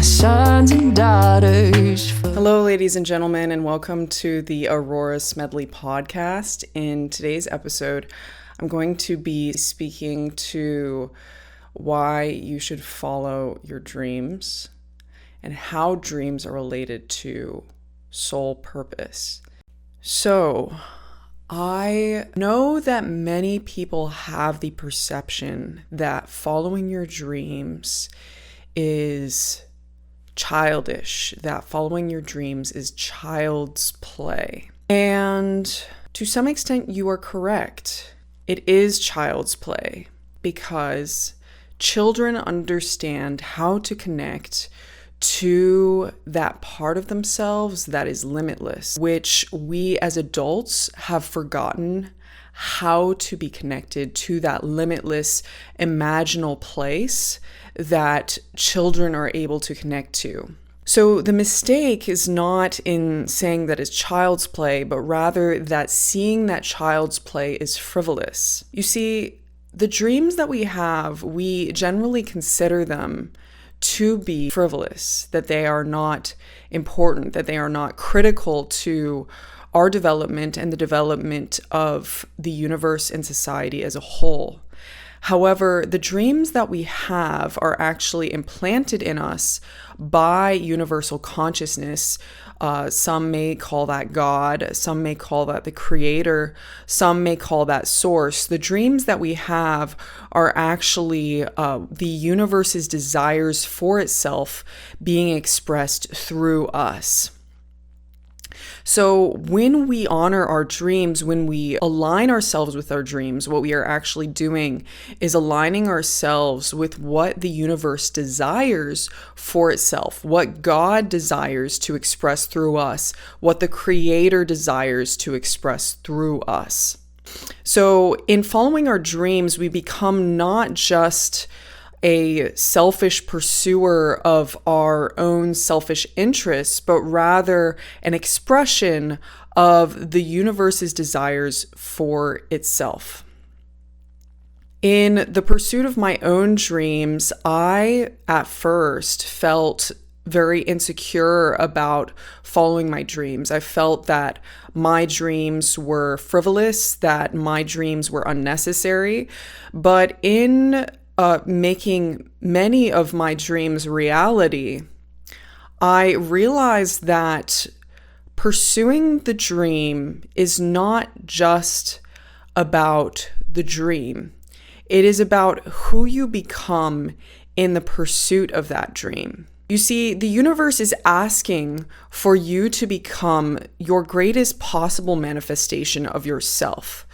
sons and daughters. Hello, ladies and gentlemen, and welcome to the Aurora Smedley podcast. In today's episode, I'm going to be speaking to why you should follow your dreams and how dreams are related to soul purpose. So, I know that many people have the perception that following your dreams is childish, that following your dreams is child's play. And to some extent, you are correct. It is child's play because children understand how to connect to that part of themselves that is limitless, which we as adults have forgotten how to be connected to that limitless imaginal place that children are able to connect to. So the mistake is not in saying that it's child's play, but rather that seeing that child's play is frivolous. You see, the dreams that we have, we generally consider them to be frivolous, that they are not important, that they are not critical to our development and the development of the universe and society as a whole. However, the dreams that we have are actually implanted in us by universal consciousness. Some may call that God, some may call that the creator, some may call that source. The dreams that we have are actually the universe's desires for itself being expressed through us. So when we honor our dreams, when we align ourselves with our dreams, what we are actually doing is aligning ourselves with what the universe desires for itself, what God desires to express through us, what the Creator desires to express through us. So in following our dreams, we become not just a selfish pursuer of our own selfish interests, but rather an expression of the universe's desires for itself. In the pursuit of my own dreams, I at first felt very insecure about following my dreams. I felt that my dreams were frivolous, that my dreams were unnecessary, but in making many of my dreams reality, I realized that pursuing the dream is not just about the dream. It is about who you become in the pursuit of that dream. You see, the universe is asking for you to become your greatest possible manifestation of yourself.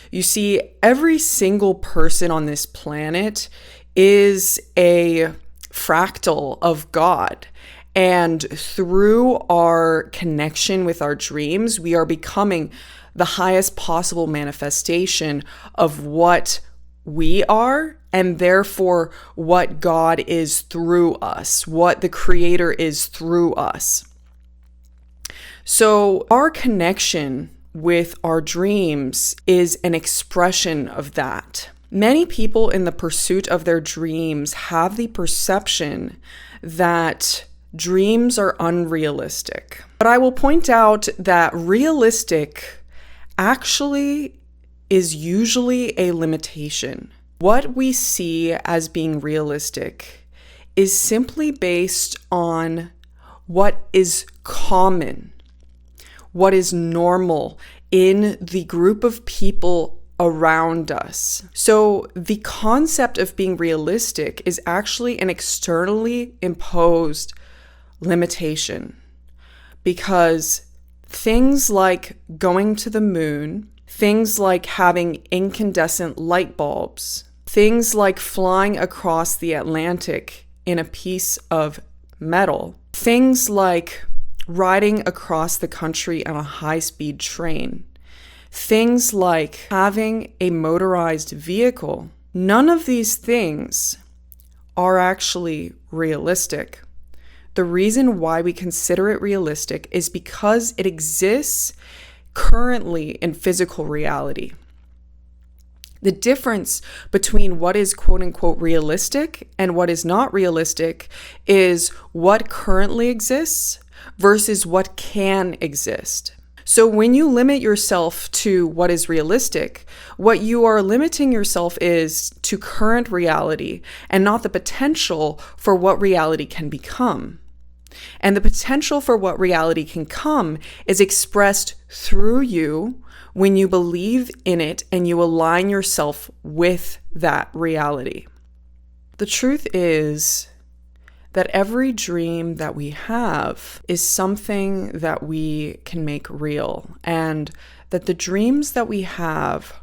You see, every single person on this planet is a fractal of God. And through our connection with our dreams, we are becoming the highest possible manifestation of what we are, and therefore what God is through us, what the Creator is through us. So our connection with our dreams is an expression of that. Many people in the pursuit of their dreams have the perception that dreams are unrealistic. But I will point out that realistic actually is usually a limitation. What we see as being realistic is simply based on what is common, what is normal in the group of people around us. So the concept of being realistic is actually an externally imposed limitation, because things like going to the moon, things like having incandescent light bulbs, things like flying across the Atlantic in a piece of metal, things like riding across the country on a high-speed train, things like having a motorized vehicle, none of these things are actually realistic. The reason why we consider it realistic is because it exists currently in physical reality. The difference between what is quote unquote realistic and what is not realistic is what currently exists versus what can exist. So when you limit yourself to what is realistic, what you are limiting yourself is to current reality and not the potential for what reality can become. And the potential for what reality can come is expressed through you when you believe in it and you align yourself with that reality. The truth is that every dream that we have is something that we can make real, and that the dreams that we have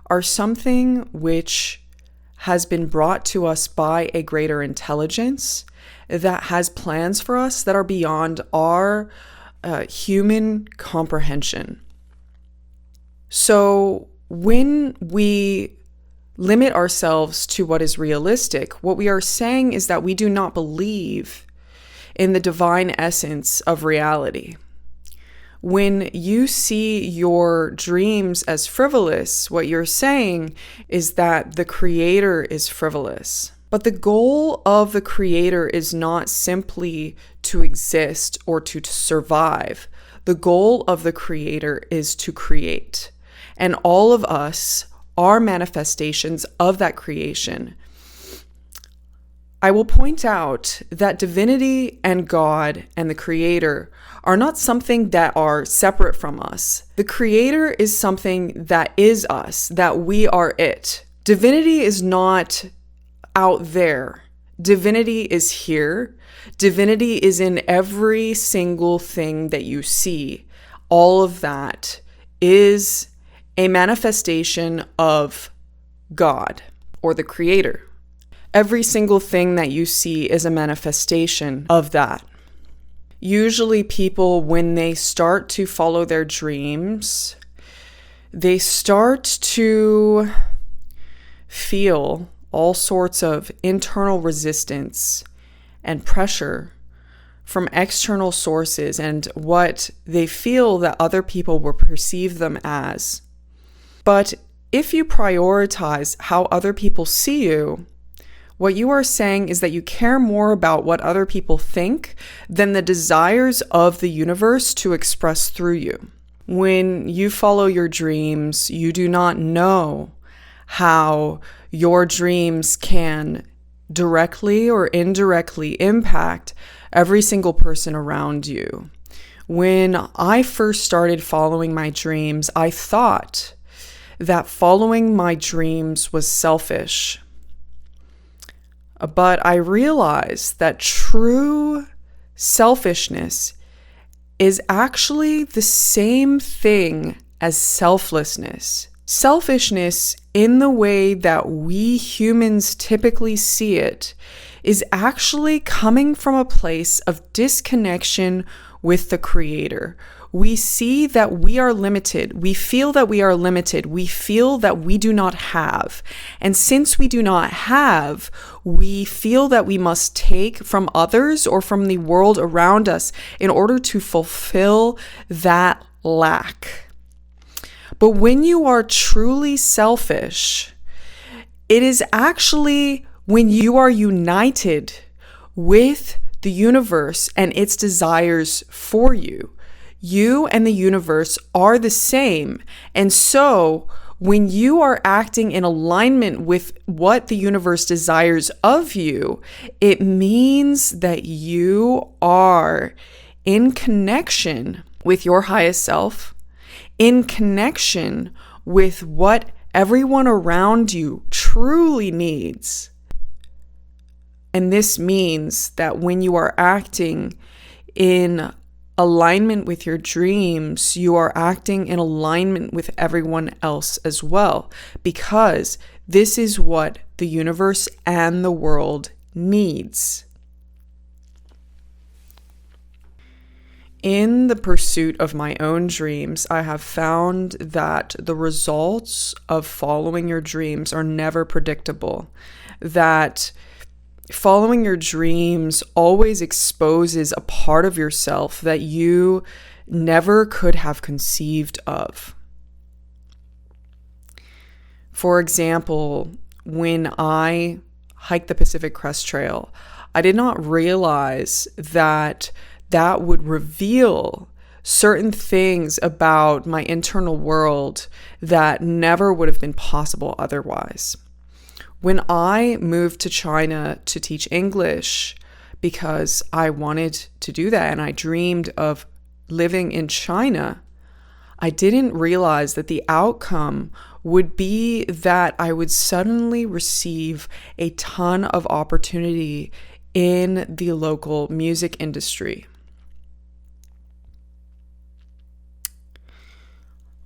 are something which has been brought to us by a greater intelligence that has plans for us that are beyond our human comprehension. So when we limit ourselves to what is realistic, what we are saying is that we do not believe in the divine essence of reality. When you see your dreams as frivolous, what you're saying is that the creator is frivolous. But the goal of the creator is not simply to exist or to survive. The goal of the creator is to create. And all of us are manifestations of that creation. I will point out that divinity and God and the creator are not something that are separate from us. The creator is something that is us, that we are it. Divinity is not out there. Divinity is here. Divinity is in every single thing that you see. All of that is a manifestation of God or the creator. Every single thing that you see is a manifestation of that. Usually people, when they start to follow their dreams, they start to feel all sorts of internal resistance and pressure from external sources and what they feel that other people will perceive them as. But if you prioritize how other people see you, what you are saying is that you care more about what other people think than the desires of the universe to express through you. When you follow your dreams, you do not know how your dreams can directly or indirectly impact every single person around you. When I first started following my dreams, I thought that following my dreams was selfish. But I realized that true selfishness is actually the same thing as selflessness. Selfishness, in the way that we humans typically see it, is actually coming from a place of disconnection with the creator. We see that we are limited. We feel that we are limited. We feel that we do not have. And since we do not have, we feel that we must take from others or from the world around us in order to fulfill that lack. But when you are truly selfish, it is actually when you are united with the universe and its desires for you. You and the universe are the same. And so when you are acting in alignment with what the universe desires of you, it means that you are in connection with your highest self, in connection with what everyone around you truly needs. And this means that when you are acting in alignment with your dreams, you are acting in alignment with everyone else as well, because this is what the universe and the world needs. In the pursuit of my own dreams, I have found that the results of following your dreams are never predictable, that following your dreams always exposes a part of yourself that you never could have conceived of. For example, when I hiked the Pacific Crest Trail, I did not realize that that would reveal certain things about my internal world that never would have been possible otherwise. When I moved to China to teach English, because I wanted to do that and I dreamed of living in China, I didn't realize that the outcome would be that I would suddenly receive a ton of opportunity in the local music industry.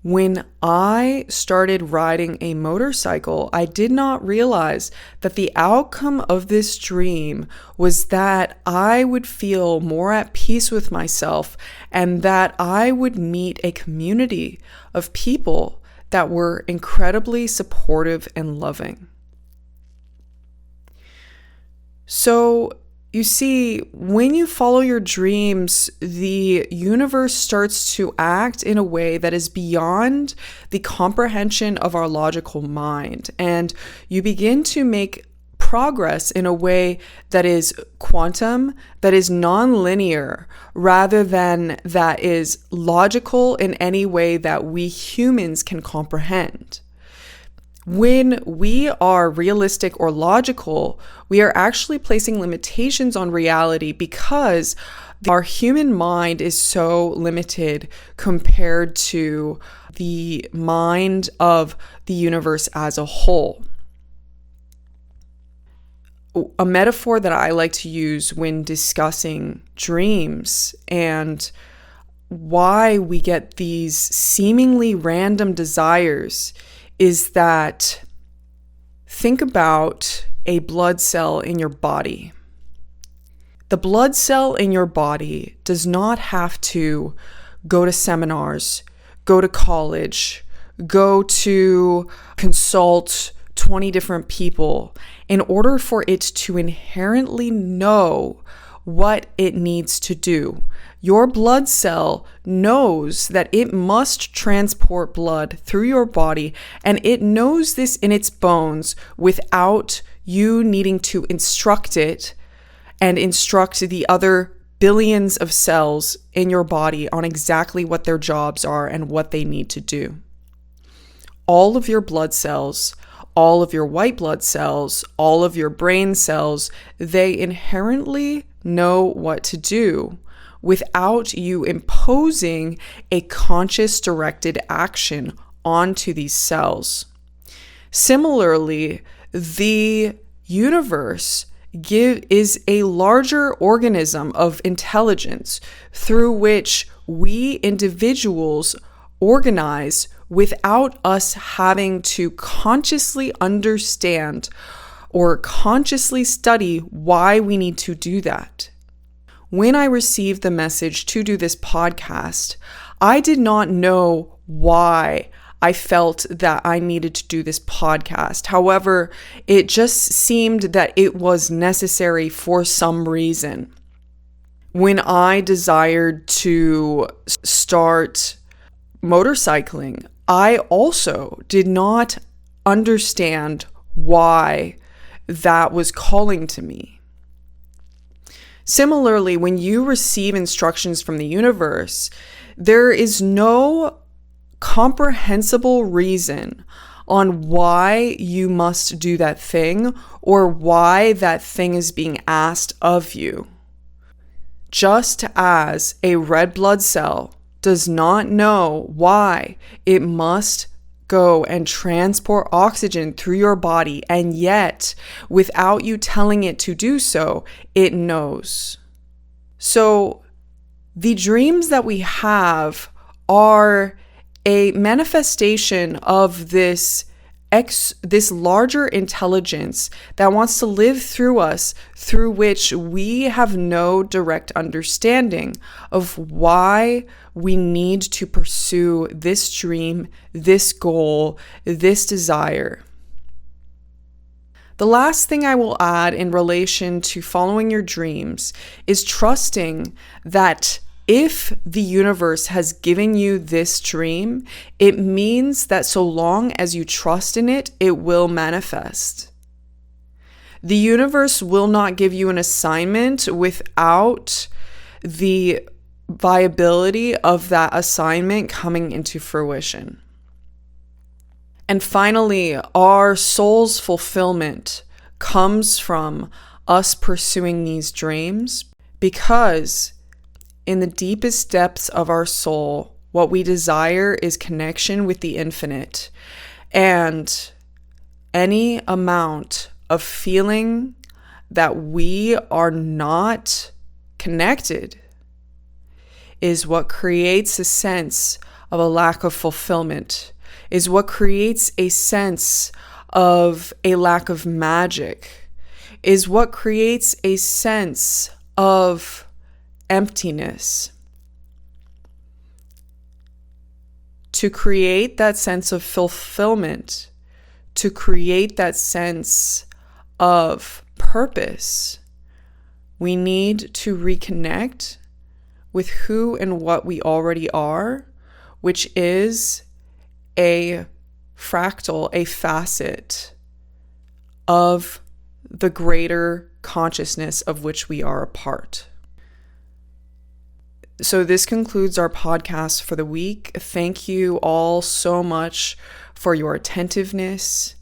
When I started riding a motorcycle, I did not realize that the outcome of this dream was that I would feel more at peace with myself and that I would meet a community of people that were incredibly supportive and loving. So, you see, when you follow your dreams, the universe starts to act in a way that is beyond the comprehension of our logical mind. And you begin to make progress in a way that is quantum, that is non-linear, rather than that is logical in any way that we humans can comprehend. When we are realistic or logical, we are actually placing limitations on reality because our human mind is so limited compared to the mind of the universe as a whole. A metaphor that I like to use when discussing dreams and why we get these seemingly random desires is that think about a blood cell in your body. The blood cell in your body does not have to go to seminars, go to college, go to consult 20 different people in order for it to inherently know what it needs to do. Your blood cell knows that it must transport blood through your body, and it knows this in its bones without you needing to instruct it and instruct the other billions of cells in your body on exactly what their jobs are and what they need to do. All of your blood cells, all of your white blood cells, all of your brain cells, they inherently know what to do without you imposing a conscious directed action onto these cells. Similarly, the universe is a larger organism of intelligence through which we individuals organize without us having to consciously understand or consciously study why we need to do that. When I received the message to do this podcast, I did not know why I felt that I needed to do this podcast. However, it just seemed that it was necessary for some reason. When I desired to start motorcycling, I also did not understand why that was calling to me. Similarly, when you receive instructions from the universe, there is no comprehensible reason on why you must do that thing or why that thing is being asked of you. Just as a red blood cell does not know why it must go and transport oxygen through your body, and yet, without you telling it to do so, it knows. So, the dreams that we have are a manifestation of this larger intelligence that wants to live through us, through which we have no direct understanding of why we need to pursue this dream, this goal, this desire. The last thing I will add in relation to following your dreams is trusting that If the universe has given you this dream, it means that so long as you trust in it, it will manifest. The universe will not give you an assignment without the viability of that assignment coming into fruition. And finally, our soul's fulfillment comes from us pursuing these dreams, because in the deepest depths of our soul, what we desire is connection with the infinite. And any amount of feeling that we are not connected is what creates a sense of a lack of fulfillment, is what creates a sense of a lack of magic, is what creates a sense of emptiness. To create that sense of fulfillment, to create that sense of purpose, we need to reconnect with who and what we already are, which is a fractal, a facet of the greater consciousness of which we are a part. So this concludes our podcast for the week. Thank you all so much for your attentiveness.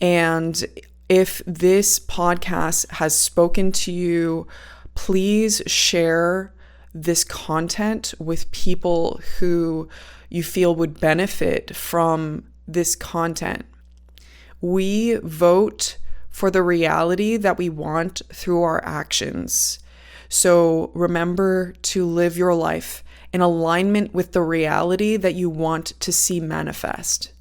And if this podcast has spoken to you, please share this content with people who you feel would benefit from this content. We vote for the reality that we want through our actions. So remember to live your life in alignment with the reality that you want to see manifest.